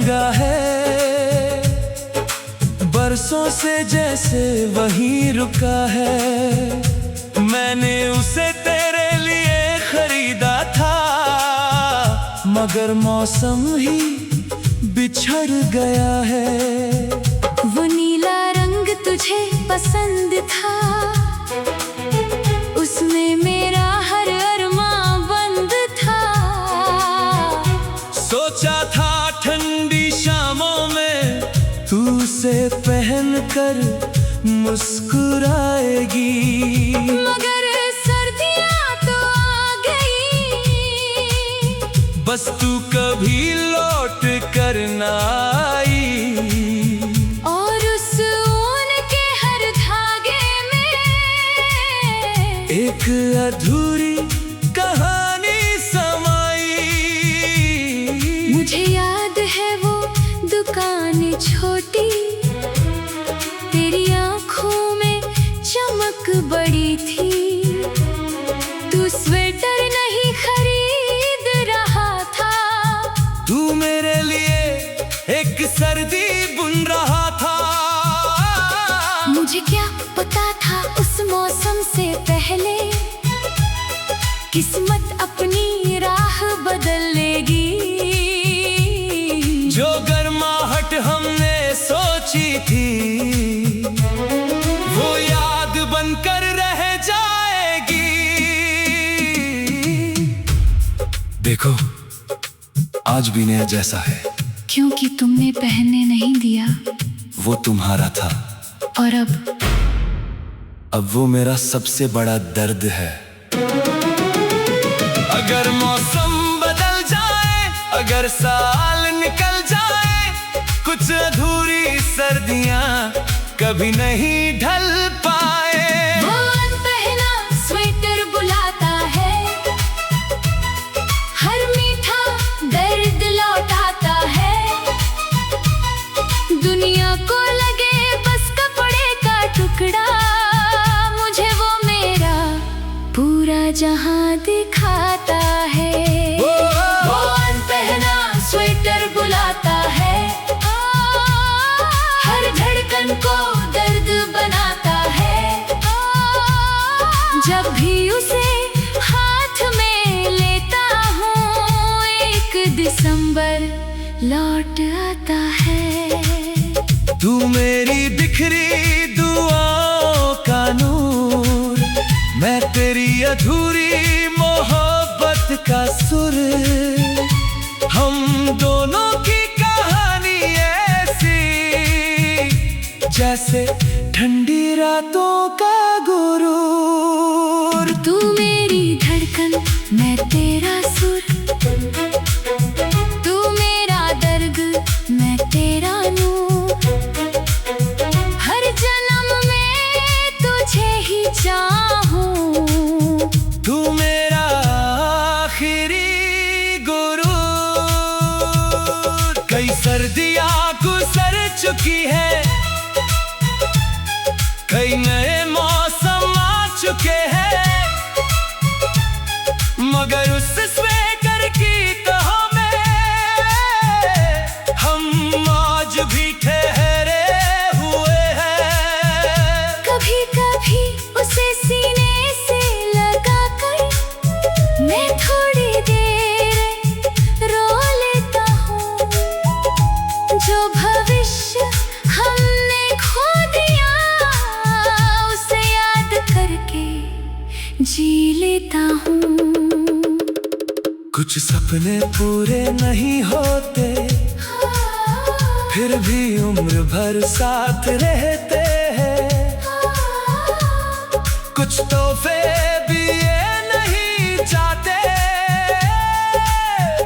महंगा है, बरसों से जैसे वहीं रुका है। मैंने उसे तेरे लिए खरीदा था, मगर मौसम ही बिछड़ गया है। वो नीला रंग तुझे पसंद था, उसमें मेरा हर अरमां बंद था। सोचा था ठंडी शामों में तू उसे पहनकर मुस्कुराएगी, मगर सर्दियां तो आ गई, बस तू कभी लौट कर ना आई। और उस ऊन के हर धागे में एक अधूरी कहानी समाई। मुझे याद है वो दुकान छोटी, तेरी आंखों में चमक बड़ी थी। तू स्वेटर नहीं खरीद रहा था, तू मेरे लिए एक सर्दी बुन रहा था। मुझे क्या पता था उस मौसम से पहले किस्मत अपनी राह बदल लेगी। जो गर्माहट हमने सोची थी, वो याद बनकर रह जाएगी। देखो, आज भी नया जैसा है, क्योंकि तुमने पहनने नहीं दिया। वो तुम्हारा था, और अब वो मेरा सबसे बड़ा दर्द है। अगर मौसम बदल जाए, अगर साल निकल जाए, कुछ अधूरी सर्दियां कभी नहीं ढल पाए। वो अनपहना स्वेटर बुलाता है, हर मीठा दर्द लौटाता है। दुनिया को लगे बस कपड़े का टुकड़ा, मुझे वो मेरा पूरा जहां दिखाता है। वो अनपहना स्वेटर बुलाता है, हर धड़कन को दर्द बनाता है। जब भी उसे हाथ में लेता हूँ, एक दिसंबर लौट आता है। तू मेरी बिखरी दुआओं का नूर, मैं तेरी अधूरी मोहब्बत का सुर। हम दोनों की कहानी ऐसी, जैसे ठंडी रातों का गुरूर। तू मेरी धड़कन, मैं तेरा सुर, तू मेरा दर्द, मैं तेरा नूर। हर जन्म में तुझे ही चाहूं, तू मेरा आखिरी गुरूर। कई सर्दियां गुजर चुकी है, कई नए मौसम आ चुके हैं, मगर उस स्वेटर की तह में हम आज भी ठहरे हुए हैं। कभी कभी उसे सीने से लगा कर मैं थोड़ी देर रो लेता हूँ। जो भविष्य हमने खो दिया, उसे याद करके जी लेता हूँ। कुछ सपने पूरे नहीं होते, फिर भी उम्र भर साथ रहते हैं। कुछ तोहफे भी ये नहीं चाहते,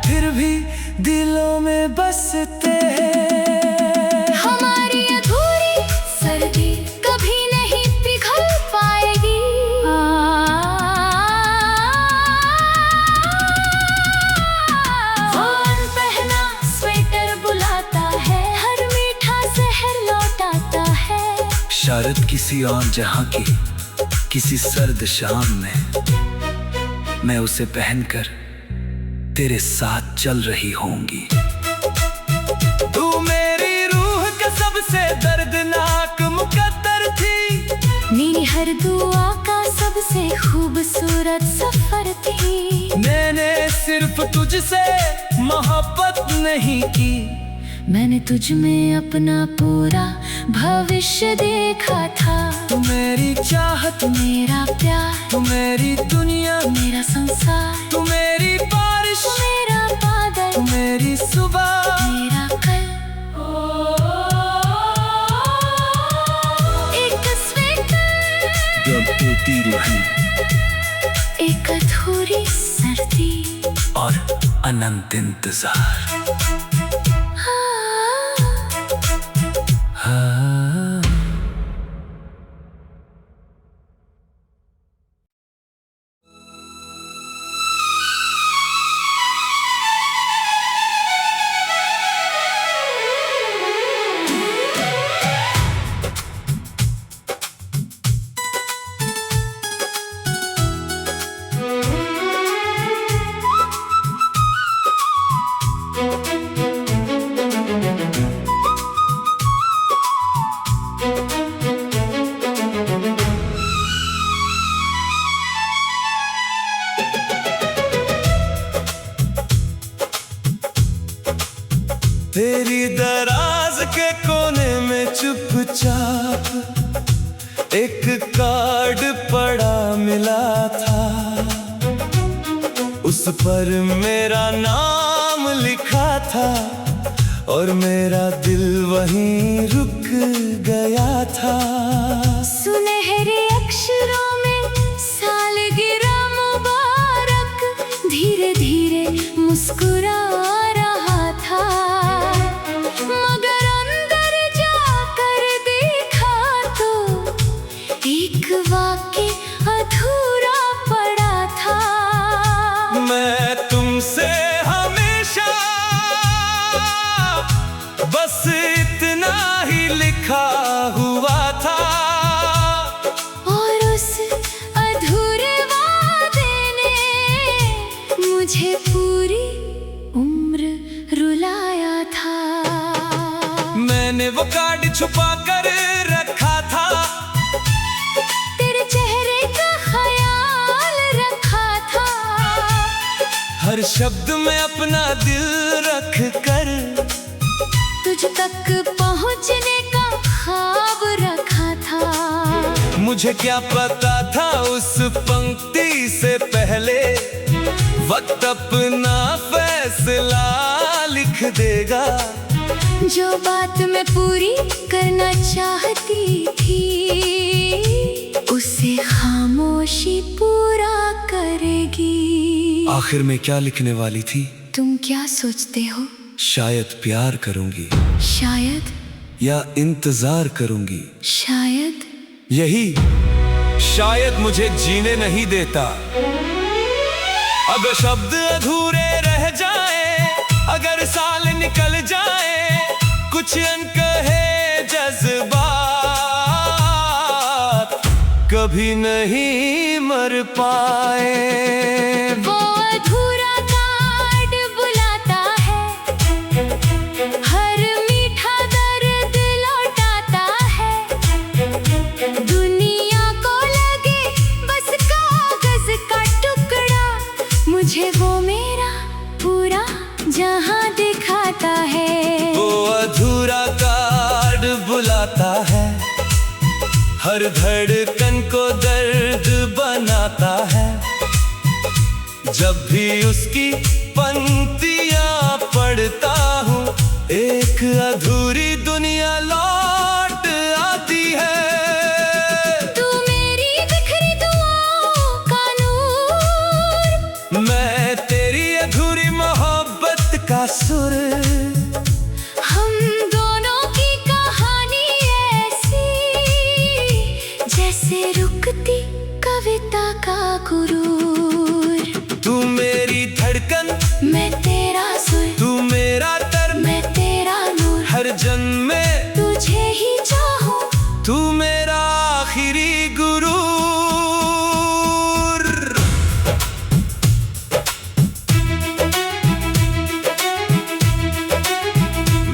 फिर भी दिलों में बसते हैं। हमारी अधूरी सर्दी कभी नहीं पिघल पाएगी। वो अनपहना स्वेटर बुलाता है, हर मीठा जहर लौटाता है। शायद किसी और जहां की किसी सर्द शाम में मैं उसे पहनकर तेरे साथ चल रही होंगी। सिर्फ तुझसे मोहब्बत नहीं की, मैंने तुझ में अपना पूरा भविष्य देखा था। तू मेरी चाहत, मेरा प्यार, तू मेरी दुनिया, मेरा संसार, तू मेरी बारिश, तू मेरा बादल, तू मेरी सुबह, मेरा कल। एक स्वेटर, जब टूटी रूही, एक अधूरी सर्दी और अनंत इंतजार। हाँ। तेरी दराज के कोने में चुपचाप एक कार्ड पड़ा मिला था, उस पर मेरा नाम लिखा था और मेरा दिल वहीं रुक गया था। सुनहरे अक्षरों में सालगिरह मुबारक, धीरे धीरे मुस्कुरा रहा था, मगर अंदर जाकर देखा तो एक वाक्य अधूरा पड़ा था। मैं तुमसे हमेशा बस इतना ही लिखा हुआ था, और उस अधूरे वादे ने मुझे पूरी उम्र रुलाया था। मैंने वो कार्ड छुपा कर रखा था, तेरे चेहरे का ख्याल रखा था, हर शब्द में अपना दिल रख कर तुझ तक पहुंचने का ख्वाब रखा था। मुझे क्या पता था उस पंक्ति से पहले वक्त अपना फैसला लिख देगा। जो बात मैं पूरी करना चाहती थी, उसे खामोशी पूरा करेगी। आखिर में क्या लिखने वाली थी? तुम क्या सोचते हो? शायद प्यार करूंगी, शायद, या इंतजार करूंगी, शायद, यही शायद मुझे जीने नहीं देता। अगर शब्द अधूरे रह जाए, अगर साल निकल जाए, कुछ अनकहे जज्बात कभी नहीं मर पाए। वो अधूरा कार्ड बुलाता है, हर मीठा दर्द लौटाता है, दुनिया को लगे बस कागज का टुकड़ा, मुझे वो मेरा पूरा जहां दिखाता है। वो अधूरा कार्ड बुलाता है, हर धड़कन को दर्द बनाता है, जब भी उसकी पंक्तियां पढ़ता हूँ एक अधूरी दुनिया लौट आती है। तू मेरी बिखरी दुआओं का नूर, मैं तेरी अधूरी मोहब्बत का सुर, हम दोनों की कहानी ऐसी जैसे रुकती कविता का गुरूर। तू मेरी धड़कन, मैं तेरा सुर, तू मेरा दर्द, मैं तेरा नूर, हर जन्म में तुझे ही चाहूं, तू मेरा आखिरी गुरूर।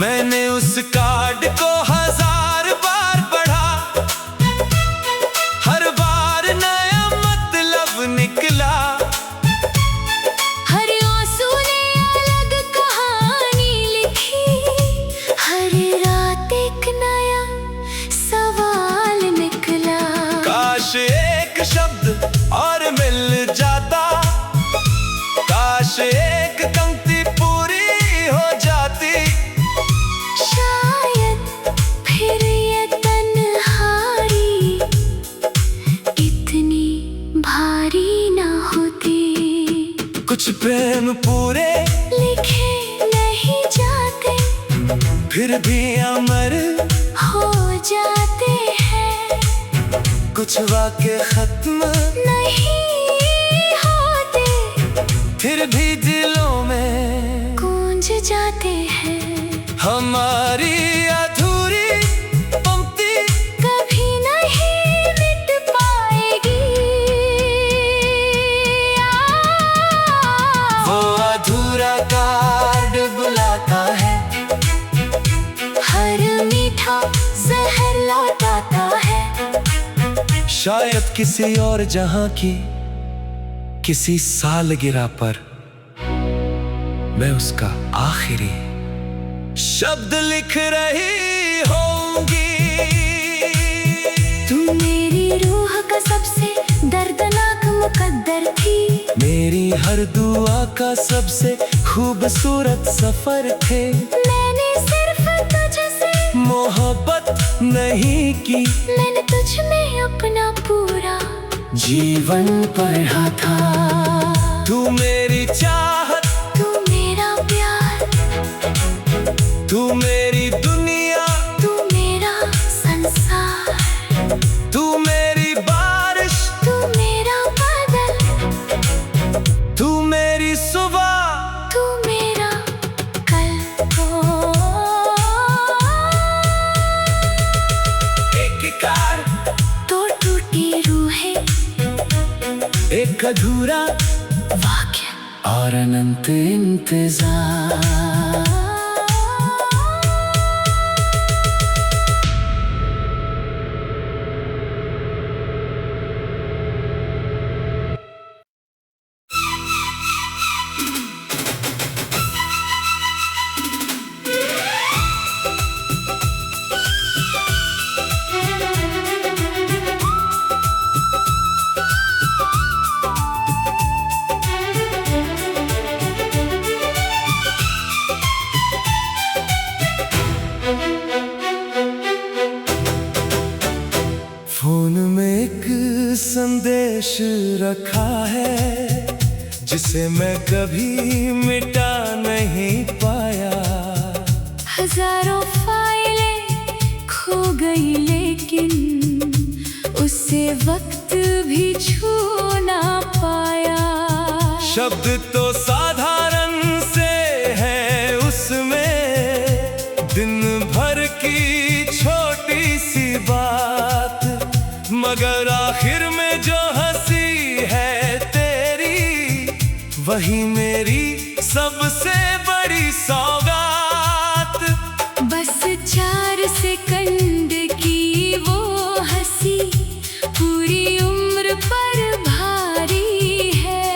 मैंने उस कार्ड को 1000 बार पढ़ा, हर बार नया मतलब निकला, हर आंसू प्रेम पूरे लिखे नहीं जाते, फिर भी अमर हो जाते हैं। कुछ वाक्य खत्म नहीं होते, फिर भी दिलों में गूंज जाते हैं। हमारी अधूरी पंक्ति कभी नहीं मिट पाएगी। वो अधूरा कार्ड बुलाता है, हर मीठा जहर लौटाता है। शायद किसी और जहां की किसी सालगिरह पर मैं उसका आखिरी शब्द लिख रही होंगी। तू मेरी रूह का सबसे दर्दनाक मुकद्दर थी, मेरी हर दुआ का सबसे खूबसूरत सफर थे। मैंने सिर्फ तुझसे मोहब्बत नहीं की, मैंने तुझ में अपना पूरा जीवन पढ़ा था। तू मेरी चाहत, तू मेरा प्यार, तू मेरी दुनिया, तू मेरा संसार। तू मेरी बारिश, तू मेरा बादल, तू मेरी सुबह, तू मेरा कल को। एक कार, तो टूटी रूहें, एक अधूरा वाक्य और अनंत इंतजार। फोन में एक संदेश रखा है, जिसे मैं कभी मिटा नहीं पाया। हजारों फाइलें खो गई, लेकिन उससे वक्त भी छू ना पाया। शब्द तो साधारण से है उसमें, दिन भर की छोटी सी बात, मगर आखिर में जो हंसी है तेरी, वही मेरी सबसे बड़ी सौगात। बस 4 सेकंड की वो हंसी पूरी उम्र पर भारी है।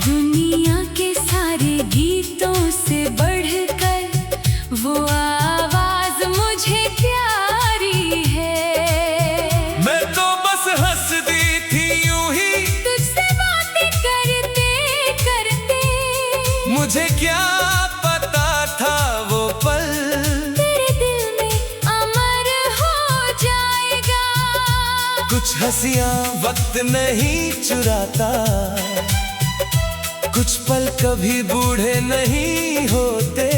दुनिया के सारे गीतों से बढ़कर वो आवाज मुझे प्यारी है। मैं तो बस हंस दी थी यूं ही, तुझसे बातें करते करते। मुझे क्या पता था वो पल तेरे दिल में अमर हो जाएगा। कुछ हंसियां वक्त नहीं चुराता, कुछ पल कभी बूढ़े नहीं होते।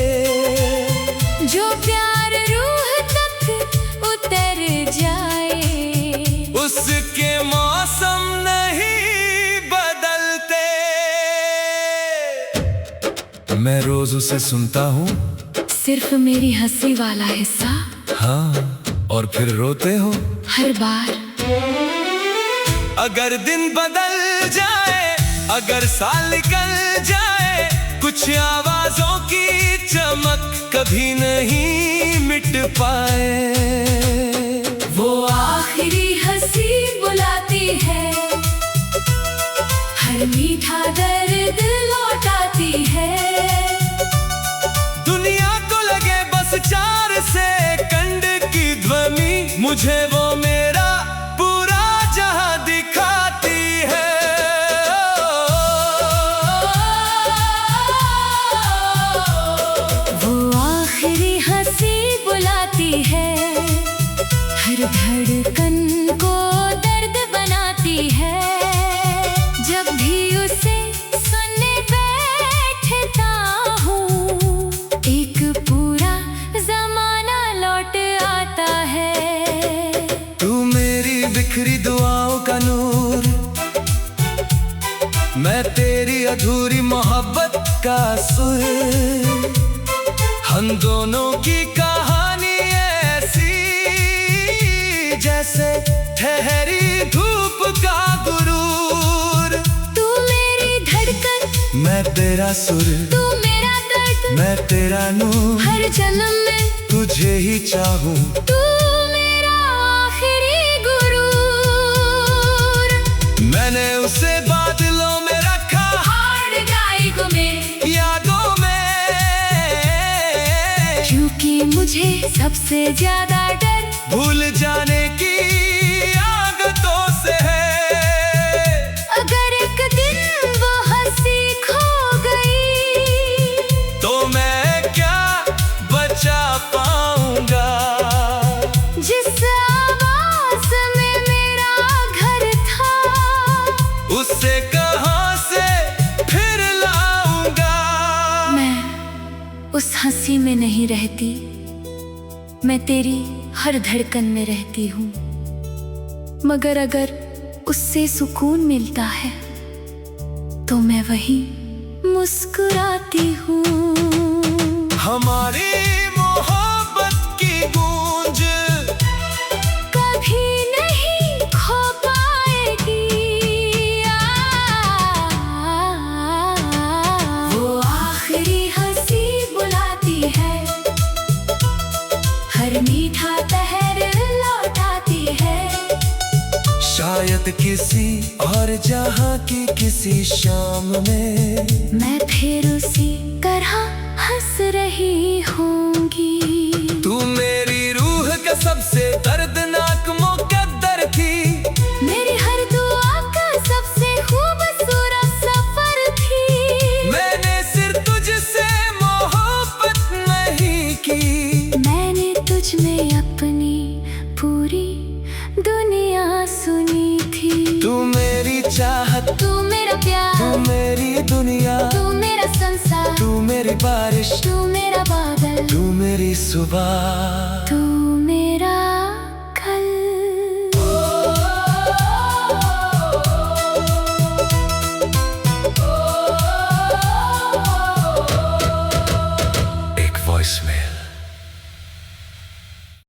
जो प्यार रूह तक उतर जाए, उसके मौसम नहीं बदलते। मैं रोज उसे सुनता हूँ, सिर्फ मेरी हंसी वाला हिस्सा। हाँ, और फिर रोते हो हर बार अगर दिन बदल जाए, अगर साल निकल जाए, कुछ आवाजों की चमक कभी नहीं मिट पाए। वो आखिरी हंसी बुलाती है, हर मीठा दर्द लौटाती है। दुनिया को लगे बस 4 सेकंड की ध्वनि, मुझे वो मेरा पूरा जहां दिखाती है। वो आखिरी हंसी बुलाती है, हर धड़कन को दर्द बनाती है। जब भी उसे सुन बिखरी दुआओं का नूर, मैं तेरी अधूरी मोहब्बत का सुर। हम दोनों की कहानी ऐसी जैसे ठहरी धूप का गुरूर। तू मेरी धड़कन, मैं तेरा सुर, तू मेरा दर्द, मैं तेरा नूर। हर जन्म में तुझे ही चाहूं, तू मेरा आखिरी गुरूर। मैंने उसे बादलों में रखा, और गायकों में, यादों में, क्योंकि मुझे सबसे ज्यादा डर भूल जाने की आदतों से है। अगर एक दिन वो हंसी खो गई तो मैं क्या बचा पाऊंगा, जिस आवाज में मेरा घर था, उससे कहां से फिर लाऊंगा। मैं उस हंसी में नहीं रहती, मैं तेरी हर धड़कन में रहती हूँ। मगर अगर उससे सुकून मिलता है तो मैं वहीं मुस्कुराती हूँ। हमारी मोहब्बत की गूंज कभी नहीं खो पाएगी। वो आखिरी हंसी बुलाती है, हर मीठा पहर लौटाती है। शायद किसी और जहां की किसी शाम में मैं फिर उसी तरह हंस रही होंगी। तू मेरी रूह का सबसे दर्दनाक मुकद्दर थी, मेरी हर दुआ का सबसे खूबसूरत सफर थी। मैंने सिर्फ तुझसे मोहब्बत नहीं की, मैंने तुझ में अपनी पूरी दुनिया सुनी थी। तू मेरी चाहत, तू मेरा प्यार, तू मेरी दुनिया, तू मेरा संसार, तू मेरी बारिश, तू मेरा बादल, तू मेरी सुबह। तू